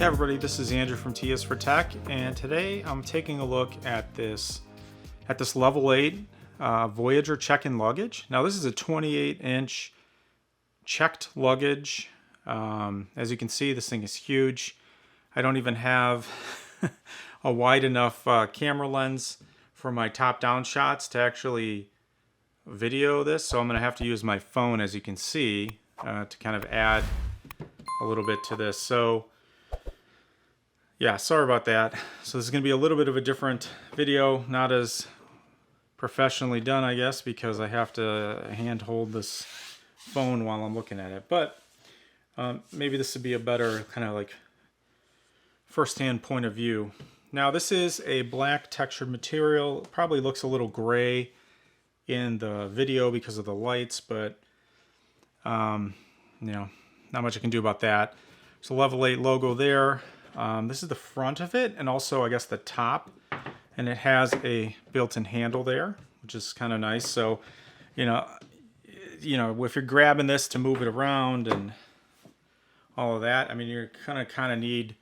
Hey everybody, this is Andrew from T is for Tech, and today I'm taking a look at this Level 8 Voyageur check-in luggage. Now this is a 28-inch checked luggage. As you can see, this thing is huge. I don't even have a wide enough camera lens for my top-down shots to actually video this, so I'm going to have to use my phone, as you can see, to kind of add a little bit to this. So yeah, sorry about that. So this is going to be a little bit of a different video, not as professionally done, I guess, because I have to hand hold this phone while I'm looking at it. But maybe this would be a better kind of like first-hand point of view. Now this is a black textured material. It probably looks a little gray in the video because of the lights, but you know, not much I can do about that. So Level 8 logo there. This is the front of it, and also I guess the top, and it has a built-in handle there, which is kind of nice. So you know if you're grabbing this to move it around and all of that, I mean, you're kind of need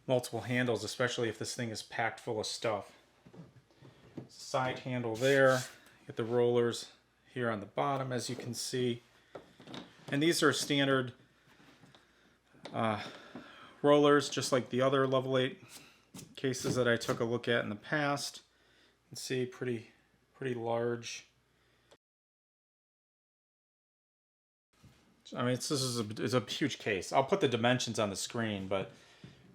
multiple handles, especially if this thing is packed full of stuff. Side handle there. Get the rollers here on the bottom, as you can see, and these are standard rollers, just like the other Level 8 cases that I took a look at in the past. You can see pretty large. I mean, it's a huge case. I'll put the dimensions on the screen, but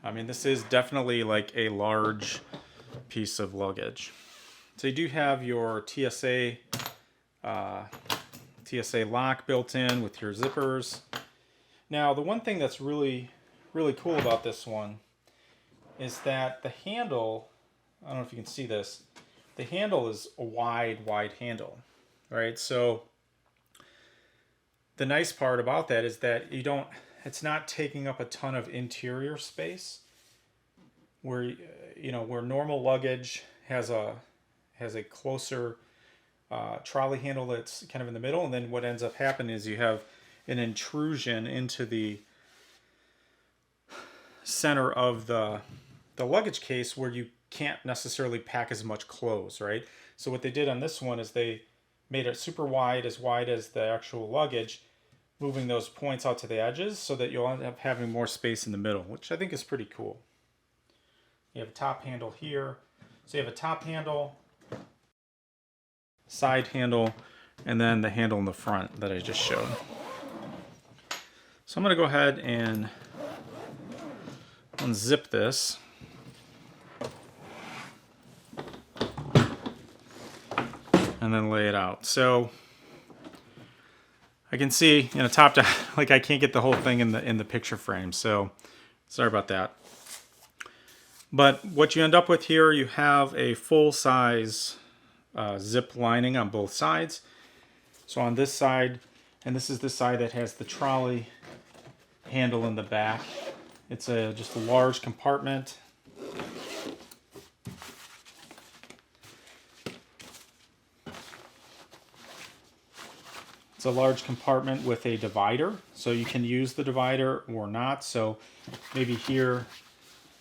I mean, this is definitely like a large piece of luggage. So you do have your TSA lock built in with your zippers. Now, the one thing that's really cool about this one is that the handle, I don't know if you can see this, the handle is a wide handle, right? So the nice part about that is that it's not taking up a ton of interior space, where where normal luggage has a closer trolley handle that's kind of in the middle, and then what ends up happening is you have an intrusion into the center of the luggage case where you can't necessarily pack as much clothes, right? So what they did on this one is they made it super wide as the actual luggage, moving those points out to the edges so that you'll end up having more space in the middle, which I think is pretty cool. You have a top handle here. So you have a top handle, side handle, and then the handle in the front that I just showed. So I'm going to go ahead and unzip this. And then lay it out. So I can see, top down, like I can't get the whole thing in the picture frame. So sorry about that. But what you end up with here, you have a full-size zip lining on both sides. So on this side, and this is the side that has the trolley handle in the back. It's just a large compartment. It's a large compartment with a divider, so you can use the divider or not. So maybe here,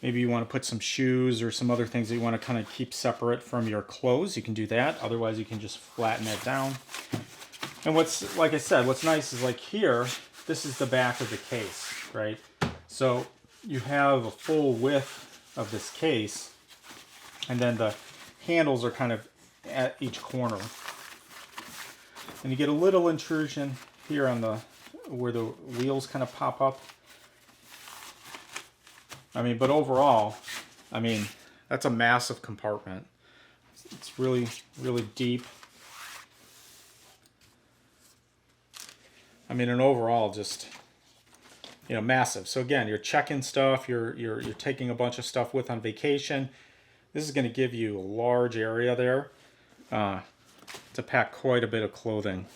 maybe you want to put some shoes or some other things that you want to kind of keep separate from your clothes. You can do that. Otherwise, you can just flatten it down. And like I said, what's nice is like here, this is the back of the case, right? So you have a full width of this case, and then the handles are kind of at each corner. And you get a little intrusion here on where the wheels kind of pop up. I mean, but overall, I mean, that's a massive compartment. It's really deep. I mean, and overall, just massive. So again, you're checking stuff. You're taking a bunch of stuff with on vacation. This is going to give you a large area there to pack quite a bit of clothing.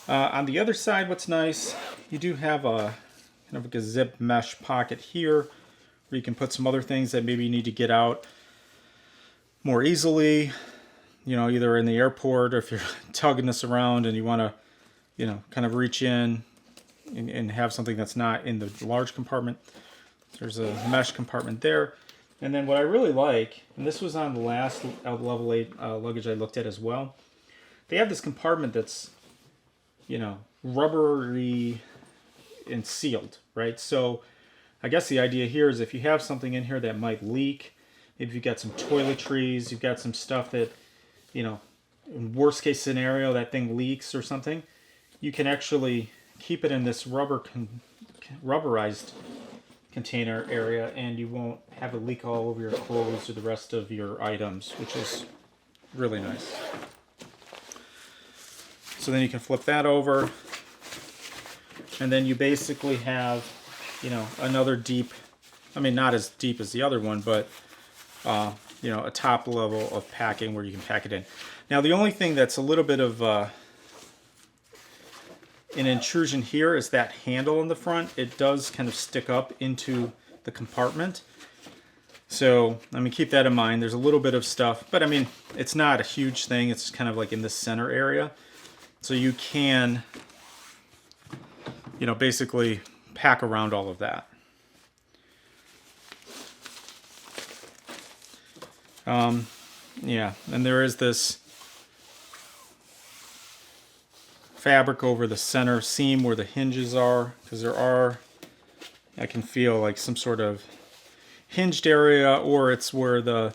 On the other side, what's nice, you do have a kind of like a zip mesh pocket here where you can put some other things that maybe you need to get out more easily. Either in the airport, or if you're tugging this around and you want to, kind of reach in and have something that's not in the large compartment. There's a mesh compartment there. And then what I really like, and this was on the last Level 8 luggage I looked at as well, they have this compartment that's, you know, rubbery and sealed, right? So I guess the idea here is if you have something in here that might leak, maybe you've got some toiletries, you've got some stuff that, you know, in worst case scenario, that thing leaks or something, you can actually keep it in this rubberized container area and you won't have it leak all over your clothes or the rest of your items, which is really nice. So then you can flip that over, and then you basically have, you know, another deep, I mean, not as deep as the other one, but, you know, a top level of packing where you can pack it in. Now, the only thing that's a little bit of an intrusion here is that handle in the front. It does kind of stick up into the compartment. So, I mean, keep that in mind. There's a little bit of stuff, but I mean, it's not a huge thing. It's kind of like in the center area. So you can, you know, basically pack around all of that. Yeah, and there is this fabric over the center seam where the hinges are, because there are, I can feel like some sort of hinged area, or it's where the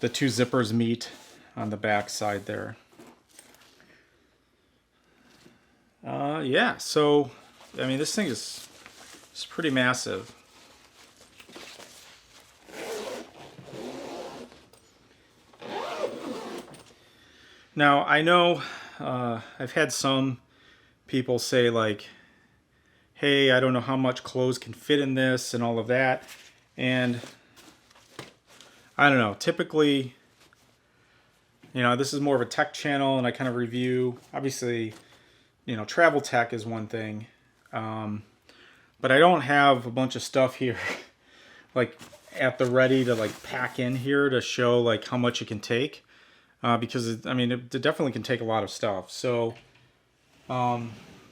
two zippers meet on the back side there. Yeah, so I mean, this thing is pretty massive. Now, I know I've had some people say like, hey, I don't know how much clothes can fit in this and all of that. And I don't know, typically, you know, this is more of a tech channel and I kind of review, obviously, you know, travel tech is one thing. But I don't have a bunch of stuff here like at the ready to like pack in here to show like how much it can take. Because I mean, it definitely can take a lot of stuff. So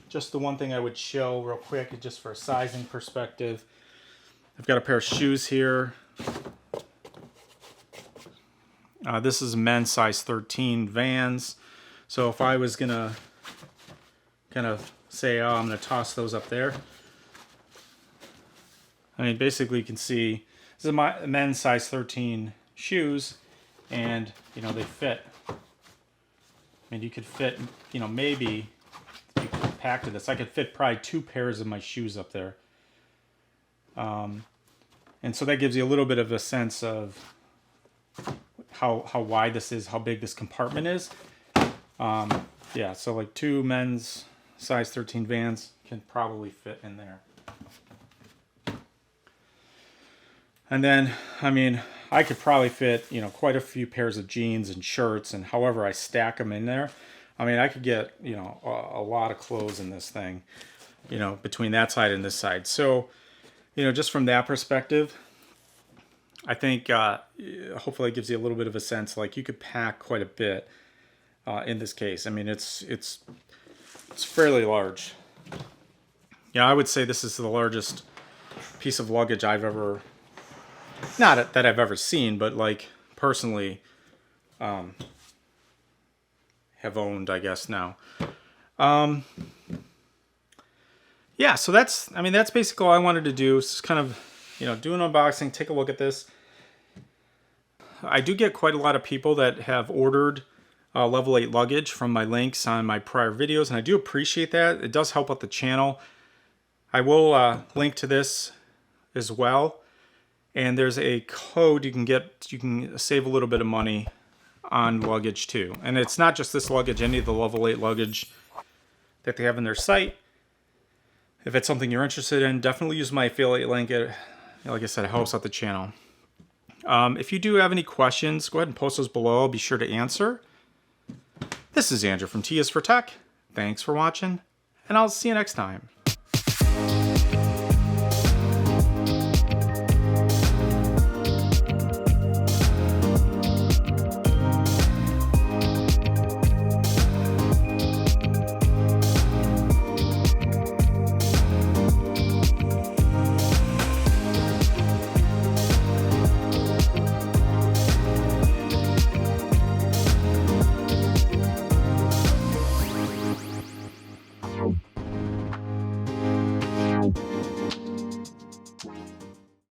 just the one thing I would show real quick, just for a sizing perspective, I've got a pair of shoes here. This is men's size 13 Vans. So if I was gonna kind of say, oh, I'm gonna toss those up there. I mean, basically you can see this is my men's size 13 shoes, and you know, they fit. I mean, you could fit, you know, maybe if you compacted this, I could fit probably 2 pairs of my shoes up there. And so that gives you a little bit of a sense of how wide this is, how big this compartment is. Yeah, so like 2 men's size 13 Vans can probably fit in there. And then, I mean, I could probably fit, you know, quite a few pairs of jeans and shirts, and however I stack them in there. I mean, I could get, you know, a lot of clothes in this thing, you know, between that side and this side. So, you know, just from that perspective, I think hopefully it gives you a little bit of a sense, like you could pack quite a bit in this case. I mean, it's fairly large. Yeah, I would say this is the largest piece of luggage I've ever, not that I've ever seen, but like personally have owned, I guess now. Yeah, so that's basically all I wanted to do. It's just kind of, you know, do an unboxing, take a look at this. I do get quite a lot of people that have ordered Level 8 luggage from my links on my prior videos, and I do appreciate that. It does help out the channel. I will link to this as well, and there's a code you can save a little bit of money on luggage too. And it's not just this luggage, any of the Level 8 luggage that they have in their site. If it's something you're interested in, definitely use my affiliate link. Like I said, it helps out the channel. If you do have any questions, go ahead and post those below. I'll be sure to answer. This is Andrew from T is for Tech. Thanks for watching, and I'll see you next time.